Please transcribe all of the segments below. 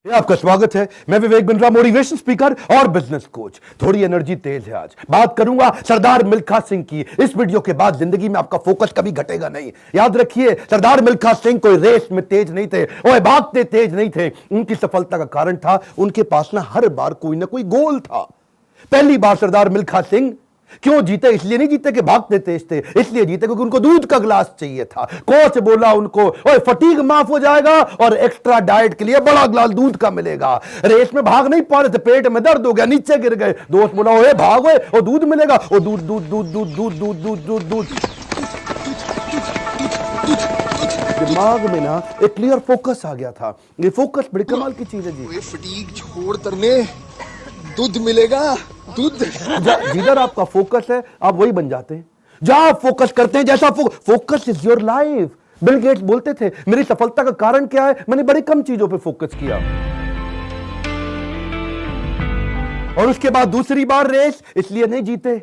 आपका स्वागत है। मैं विवेक बिंद्रा, मोटिवेशन स्पीकर और बिजनेस कोच। थोड़ी एनर्जी तेज है। आज बात करूंगा सरदार मिल्खा सिंह की। इस वीडियो के बाद जिंदगी में आपका फोकस कभी घटेगा नहीं। याद रखिए, सरदार मिल्खा सिंह कोई रेस में तेज नहीं थे, वो भागते तेज नहीं थे। उनकी सफलता का कारण था उनके पास ना हर बार कोई ना कोई गोल था। पहली बार सरदार मिल्खा सिंह क्यों जीते? इसलिए नहीं जीते कि भागते तेज थे, इसलिए जीते क्योंकि उनको दूध का गिलास चाहिए था। कोच बोला उनको, ओए फटीग माफ हो जाएगा और एक्स्ट्रा डाइट के लिए बड़ा गिलास दूध का मिलेगा। रेस में भाग नहीं पा रहे थे, पेट में दर्द हो गया, नीचे गिर गए। दोस्त बोला, ओए भागो और दूध मिलेगा। और दूध दूध दूध दूध दूध दूध दूध दूध दूध दिमाग में ना एक क्लियर फोकस आ गया था। ये फोकस बड़ी कमाल की चीज है जी। फटीग छोड़ करने दूध मिलेगा, दूध। जिधर आपका फोकस है आप वही बन जाते हैं। जहां आप फोकस करते हैं, जैसा focus is your life. Bill Gates बोलते थे, मेरी सफलता का कारण क्या है? मैंने बड़ी कम चीजों पे फोकस किया। और उसके बाद दूसरी बार रेस इसलिए नहीं जीते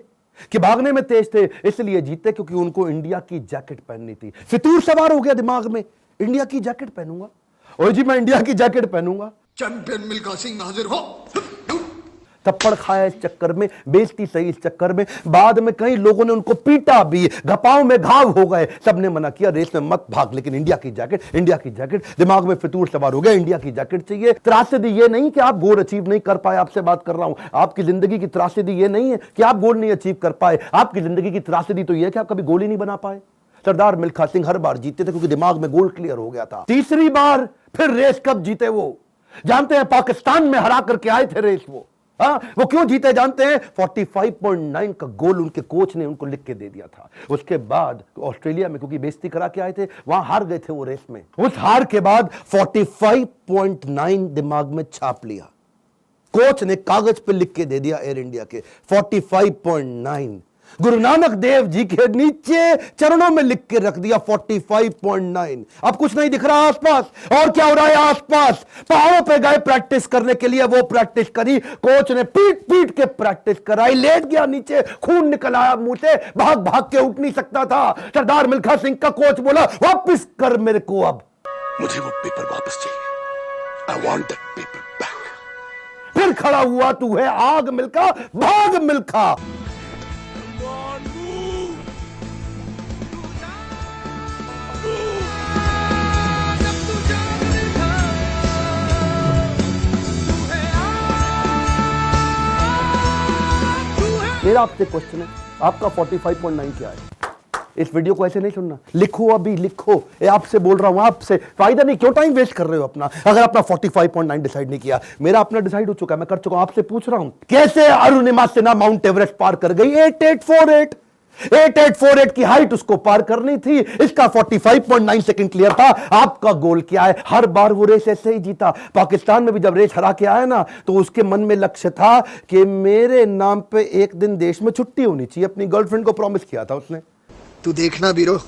कि भागने में तेज थे, इसलिए जीते क्योंकि उनको इंडिया की जैकेट पहननी थी। फितूर सवार हो गया दिमाग में, इंडिया की जैकेट पहनूंगा। और जी मैं इंडिया की जैकेट पहनूंगा। चैंपियन मिल्खा सिंह हाजिर हो। थप्पड़ खाया इस चक्कर में, बेइज्जती सही इस चक्कर में। बाद में कई लोगों ने उनको पीटा भी, घपाव में घाव हो गए। सबने मना किया, रेस में मत भाग, लेकिन इंडिया की जैकेट, इंडिया की जैकेट। दिमाग में फितूर सवार हो गया, इंडिया की जैकेट चाहिए। त्रासदी ये नहीं कि आप गोल अचीव नहीं कर पाए, आपसे बात कर रहा हूं। आपकी जिंदगी की त्रासदी ये नहीं है कि आप गोल नहीं अचीव कर पाए। आपकी जिंदगी की त्रासदी तो यह है कि आप कभी गोल ही नहीं बना पाए। सरदार मिल्खा सिंह हर बार जीते थे क्योंकि दिमाग में गोल क्लियर हो गया था। तीसरी बार फिर रेस कब जीते वो जानते हैं? पाकिस्तान में हरा करके आए थे रेस वो। वो क्यों जीते जानते हैं? 45.9 का गोल उनके कोच ने उनको लिख के दे दिया था। उसके बाद ऑस्ट्रेलिया में क्योंकि बेइज्जती करा के आए थे, वहां हार गए थे वो रेस में। उस हार के बाद 45.9 दिमाग में छाप लिया। कोच ने कागज पे लिख के दे दिया एयर इंडिया के 45.9। गुरु नानक देव जी के नीचे चरणों में लिख के रख दिया 45.9। अब कुछ नहीं दिख रहा आसपास। और क्या हो रहा है आसपास? पहाड़ों पे गए प्रैक्टिस करने के लिए, वो प्रैक्टिस करी। कोच ने पीट पीट के प्रैक्टिस कराई। लेट गया नीचे, खून निकल आया मुंह से, भाग भाग के उठ नहीं सकता था। सरदार मिल्खा सिंह का कोच बोला, वापस कर मेरे को, अब मुझे वो पेपर वापस चाहिए। I want that paper back। फिर खड़ा हुआ, तू है आग मिल्खा, भाग मिल्खा। मेरा आपसे क्वेश्चन है, आपका 45.9 क्या है? इस वीडियो को ऐसे नहीं सुनना, लिखो, अभी लिखो। आपसे बोल रहा हूं, आपसे। फायदा नहीं, क्यों टाइम वेस्ट कर रहे हो अपना? अगर अपना 45.9 डिसाइड नहीं किया, मेरा अपना डिसाइड हो चुका है, मैं कर चुका हूं। आपसे पूछ रहा हूं, कैसे अरुणिमा सिन्हा माउंट एवरेस्ट पार कर गई? 8848 की हाइट उसको पार करनी थी। इसका 45.9 सेकंड क्लियर था। आपका गोल क्या है? हर बार वो रेस ऐसे ही जीता। पाकिस्तान में भी जब रेस हरा के आया ना, तो उसके मन में लक्ष्य था कि मेरे नाम पे एक दिन देश में छुट्टी होनी चाहिए। अपनी गर्लफ्रेंड को प्रॉमिस किया था उसने। तू देखना बीरो,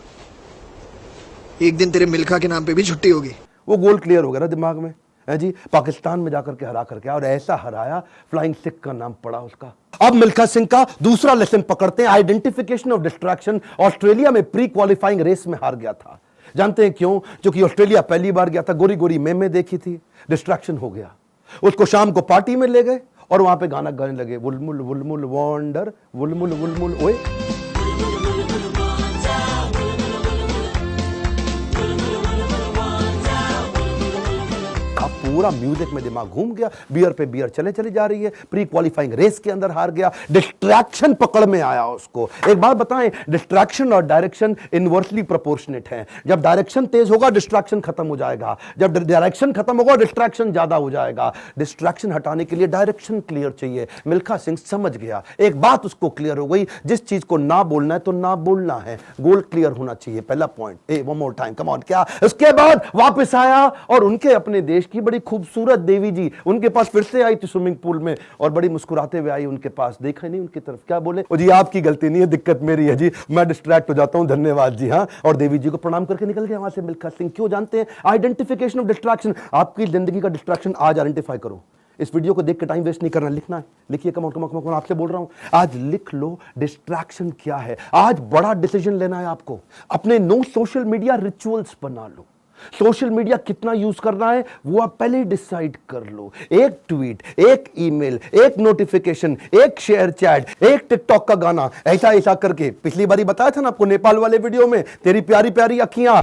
एक दिन तेरे मिल्खा के नाम पे भी छुट्टी होगी। वो गोल क्लियर हो गया ना दिमाग में, है जी। पाकिस्तान में जाकर के हरा करके, और ऐसा हराया, फ्लाइंग सिख का नाम पड़ा उसका। अब मिल्खा सिंह का दूसरा लेसन पकड़ते हैं, आइडेंटिफिकेशन ऑफ डिस्ट्रैक्शन। ऑस्ट्रेलिया में प्री क्वालिफाइंग रेस में हार गया था। जानते हैं क्यों? क्योंकि ऑस्ट्रेलिया पहली बार गया था, गोरी गोरी मेमे देखी थी, डिस्ट्रैक्शन हो गया। उसको शाम को पार्टी में ले गए और वहां पे गाना गाने लगे, वुलमुल वुलमुल वॉन्डर, वुलमुल वुलमुल ओए। पूरा म्यूजिक में दिमाग घूम गया, बियर पे बियर चले चली जा रही है। प्री क्वालिफाइंग रेस के अंदर हार गया, डिस्ट्रैक्शन पकड़ में आया उसको। एक बात बताएं, डिस्ट्रैक्शन और डायरेक्शन इनवर्सली प्रोपोर्शनेट है। जब डायरेक्शन तेज होगा, डिस्ट्रैक्शन खत्म हो जाएगा। जब डायरेक्शन खत्म होगा, डिस्ट्रैक्शन ज्यादा हो जाएगा। डिस्ट्रैक्शन हटाने के लिए डायरेक्शन क्लियर चाहिए। मिल्खा सिंह समझ गया, एक बात उसको क्लियर हो गई, जिस चीज को ना बोलना है तो ना बोलना है। गोल क्लियर होना चाहिए, पहला point. One more time, come on. क्या? उसके बाद वापस आया और उनके अपने देश की बड़ी खूबसूरत देवी जी उनके पास फिर से आई थी स्विमिंग पूल में, और बड़ी मुस्कुराते हुए आई उनके पास। देखा नहीं उनकी तरफ, क्या बोले? जी आपकी गलती नहीं है, दिक्कत मेरी है जी, मैं डिस्ट्रैक्ट हो जाता हूं, धन्यवाद जी। हाँ, और देवी जी को प्रणाम करके निकल गया वहां से मिल्खा सिंह। क्यों जानते हैं? Identification of distraction. आपकी जिंदगी का डिस्ट्रैक्शन आज आइडेंटिफाई करो। इस वीडियो को देख के टाइम वेस्ट नहीं करना, लिखना है। लिखिए, कम ऑन आपसे बोल रहा हूं, आज लिख लो डिस्ट्रैक्शन क्या है। आज बड़ा डिसीजन लेना है आपको। अपने नो सोशल मीडिया रिचुअल्स बना लो। सोशल मीडिया कितना यूज करना है वो आप पहले ही डिसाइड कर लो। एक ट्वीट, एक ईमेल, एक नोटिफिकेशन, एक शेयर चैट, एक टिकटॉक का गाना, ऐसा ऐसा करके। पिछली बारी बताया था ना आपको नेपाल वाले वीडियो में, तेरी प्यारी प्यारी अखियां,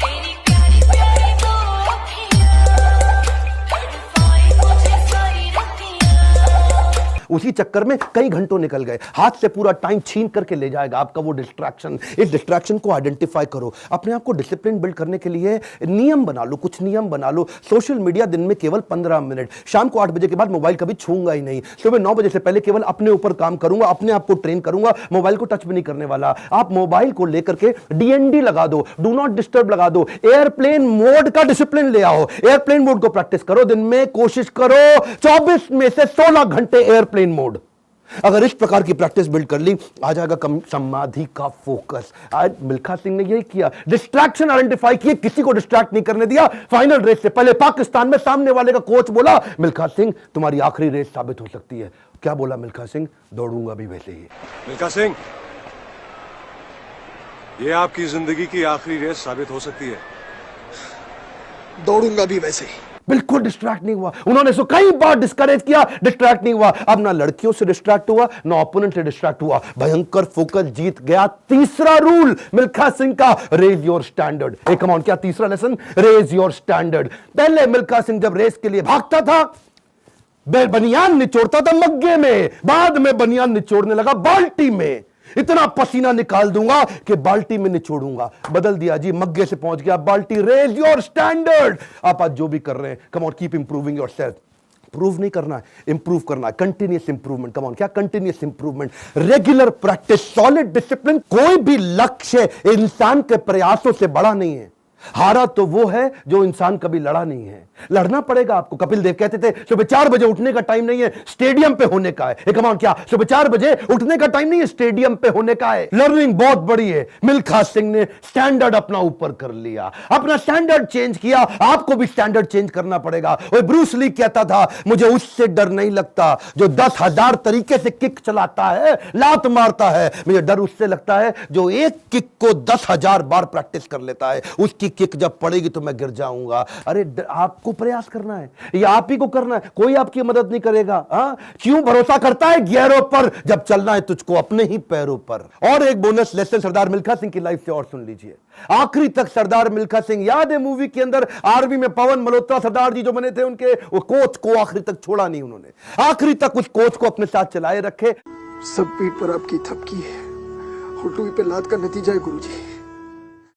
उसी चक्कर में कई घंटों निकल गए, हाथ से पूरा टाइम छीन करके ले जाएगा आपका वो डिस्ट्रैक्शन। इस डिस्ट्रैक्शन को आइडेंटिफाई करो, अपने आप को डिसिप्लिन बिल्ड करने के लिए नियम बना लो, कुछ नियम बना लो। सोशल मीडिया दिन में केवल 15 मिनट, शाम को 8 बजे के बाद मोबाइल कभी छूंगा ही नहीं, सुबह 9 बजे से पहले केवल अपने ऊपर काम करूंगा, अपने आप को ट्रेन करूंगा, मोबाइल को टच भी नहीं करने वाला। आप मोबाइल को लेकर के डीएनडी लगा दो, डू नॉट डिस्टर्ब लगा दो, एयरप्लेन मोड का डिसिप्लिन ले आओ, एयरप्लेन मोड को प्रैक्टिस करो। दिन में कोशिश करो 24 में से 16 घंटे एयरप्लेन मोड। अगर इस प्रकार की प्रैक्टिस बिल्ड कर ली, आ जाएगा कम समाधि का फोकस। आज मिल्खा सिंह ने यही किया, डिस्ट्रैक्शन आइडेंटिफाई किए, किसी को डिस्ट्रैक्ट नहीं करने दिया। फाइनल रेस से पहले पाकिस्तान में सामने वाले का कोच बोला, मिल्खा सिंह तुम्हारी आखिरी रेस साबित हो सकती है। क्या बोला मिल्खा सिंह? दौड़ूंगा भी वैसे ही। मिल्खा सिंह, यह आपकी जिंदगी की आखिरी रेस साबित हो सकती है। दौड़ूंगा भी वैसे ही। बिल्कुल डिस्ट्रैक्ट नहीं हुआ। उन्होंने सो कई बार डिस्करेज किया, डिस्ट्रैक्ट नहीं हुआ। अब ना लड़कियों से डिस्ट्रैक्ट हुआ, ना ओपोनेंट से डिस्ट्रैक्ट हुआ, भयंकर फोकस, जीत गया। तीसरा रूल मिल्खा सिंह का, रेज योर स्टैंडर्ड। एक कम ऑन, क्या तीसरा लेसन? Raise your standard. पहले मिल्खा सिंह जब रेस के लिए भागता था, बनियान निचोड़ता था मग्गे में, बाद में बनियान निचोड़ने लगा बाल्टी में। इतना पसीना निकाल दूंगा कि बाल्टी में निचोड़ूंगा। बदल दिया जी, मग्गे से पहुंच गया बाल्टी। Raise your standard. आप आज जो भी कर रहे हैं, come on, keep improving yourself. Prove नहीं करना है, इंप्रूव करना है। Continuous improvement. कम ऑन, क्या continuous improvement? Regular practice, solid discipline. कोई भी लक्ष्य इंसान के प्रयासों से बड़ा नहीं है। हारा तो वो है जो इंसान कभी लड़ा नहीं है। लड़ना पड़ेगा आपको। कपिल देव कहते थे सुबह 4 बजे उठने का टाइम नहीं है, स्टेडियम पे होने का है। कमान, क्या सुबह 4 बजे उठने का टाइम नहीं है, स्टेडियम पे होने का है। लर्निंग बहुत बड़ी है। मिल्खा सिंह ने स्टैंडर्ड अपना ऊपर कर लिया, अपना स्टैंडर्ड चेंज किया। आपको भी स्टैंडर्ड चेंज करना पड़ेगा। और ब्रूस ली कहता था, मुझे उससे डर नहीं लगता जो 10,000 तरीके से किक चलाता है, लात मारता है। मुझे डर उससे लगता है जो एक किक को 10,000 बार प्रैक्टिस कर लेता है। उसकी किक जब पड़ेगी तो मैं गिर जाऊंगा। अरे आपको प्रयास करना है, ये आप ही को करना है, कोई आपकी मदद नहीं करेगा। क्यों भरोसा करता है गियरों पर जब चलना है तुझको अपने ही पैरों पर। और एक बोनस लेसन सरदार मिल्खा सिंह की लाइफ से और सुन लीजिए। आखिरी तक सरदार मिल्खा सिंह, याद है मूवी के अंदर आर्मी में पवन मल्होत्रा सरदार जी जो बने थे, उनके वो कोच को आखिरी तक छोड़ा नहीं उन्होंने। आखिरी तक उस कोच को अपने साथ चलाए रखे। सब पीठ पर आपकी थपकी है, हुटुई पे लात का नतीजा है गुरुजी।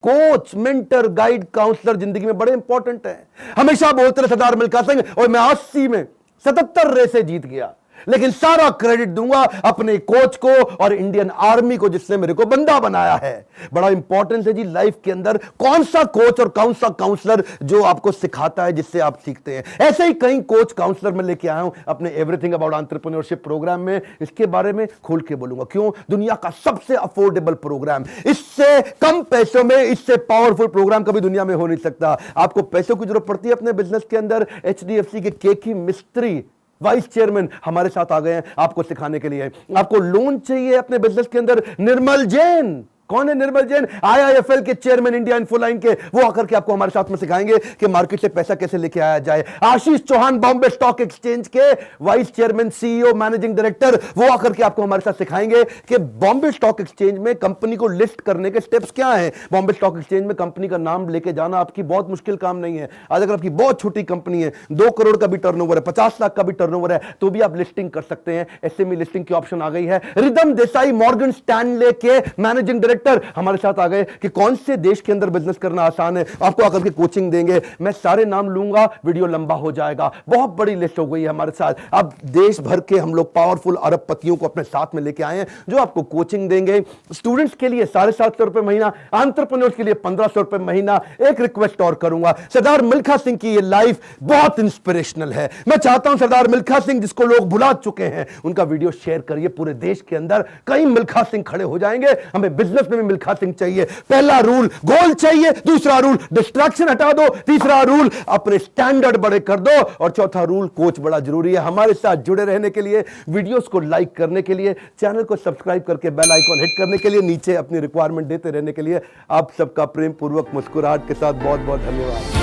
कोच, मेंटर, गाइड, काउंसलर जिंदगी में बड़े इंपॉर्टेंट है। हमेशा बोलते रहे सरदार मिल्खा सिंह, और मैं 80 में 77 रेसे जीत गया, लेकिन सारा क्रेडिट दूंगा अपने कोच को और इंडियन आर्मी को जिसने मेरे को बंदा बनाया है। बड़ा इंपॉर्टेंट है जी लाइफ के अंदर कौन सा कोच और कौन सा काउंसलर जो आपको सिखाता है, जिससे आप सीखते हैं। ऐसे ही कई कोच काउंसलर मैं लेके आया हूं अपने एवरीथिंग अबाउट एंटरप्रेन्योरशिप प्रोग्राम में। इसके बारे में खोल के बोलूंगा। क्यों? दुनिया का सबसे अफोर्डेबल प्रोग्राम, इससे कम पैसों में इससे पावरफुल प्रोग्राम कभी दुनिया में हो नहीं सकता। आपको पैसों की जरूरत पड़ती है अपने बिजनेस के अंदर, HDFC के केकी मिस्त्री वाइस चेयरमैन हमारे साथ आ गए हैं आपको सिखाने के लिए। आपको लोन चाहिए अपने बिजनेस के अंदर, निर्मल जैन। कौन है निर्मल जैन? IIFL के चेयरमैन, इंडिया इन्फोलाइन के। वो आकर के आपको हमारे साथ में सिखाएंगे कि मार्केट से पैसा कैसे लेके आया जाए। आशीष चौहान, बॉम्बे स्टॉक एक्सचेंज के vice chairman, CEO, managing director, वो आकर के आपको हमारे साथ सिखाएंगे कि बॉम्बे स्टॉक एक्सचेंज में कंपनी को लिस्ट करने के स्टेप्स क्या हैं। बॉम्बे स्टॉक एक्सचेंज में कंपनी का नाम लेके जाना आपकी बहुत मुश्किल काम नहीं है। आज अगर आपकी बहुत छोटी कंपनी है, 2 करोड़ का भी टर्नओवर है, 50 लाख का भी टर्नओवर है, तो भी आप लिस्टिंग कर सकते हैं। SME लिस्टिंग की ऑप्शन आ गई है। रिदम देसाई, मॉर्गन स्टैनले के मैनेजिंग डायरेक्टर हमारे साथ आ गए कि कौन से देश के अंदर बिजनेस करना आसान है। आपको आकर के कोचिंग देंगे। मैं सारे नाम लूंगा, वीडियो लंबा हो जाएगा। बहुत बड़ी लिस्ट हो गई है हमारे साथ। अब देश भर के हम लोग पावरफुल अरबपतियों को अपने साथ में लेके आए हैं जो आपको कोचिंग देंगे। स्टूडेंट्स के लिए 750 रुपए महीना, एंटरप्रेन्योर्स के लिए 1500 रुपए महीना। एक रिक्वेस्ट और करूंगा, सरदार मिल्खा सिंह की ये लाइफ बहुत इंस्पिरेशनल है। मैं चाहता हूं सरदार मिल्खा सिंह जिसको लोग भुला चुके हैं, उनका वीडियो शेयर करिए पूरे देश के अंदर। कई मिल्खा सिंह खड़े हो जाएंगे। हमें बिजनेस में भी मिल्खा सिंह चाहिए। पहला रूल गोल चाहिए, दूसरा रूल डिस्ट्रैक्शन हटा दो, तीसरा रूल अपने स्टैंडर्ड बड़े कर दो, और चौथा रूल कोच बड़ा जरूरी है। हमारे साथ जुड़े रहने के लिए, वीडियोस को लाइक करने के लिए, चैनल को सब्सक्राइब करके बेल आइकॉन हिट करने के लिए, नीचे अपनी रिक्वायरमेंट देते रहने के लिए आप सबका प्रेम पूर्वक मुस्कुराहट के साथ बहुत बहुत धन्यवाद।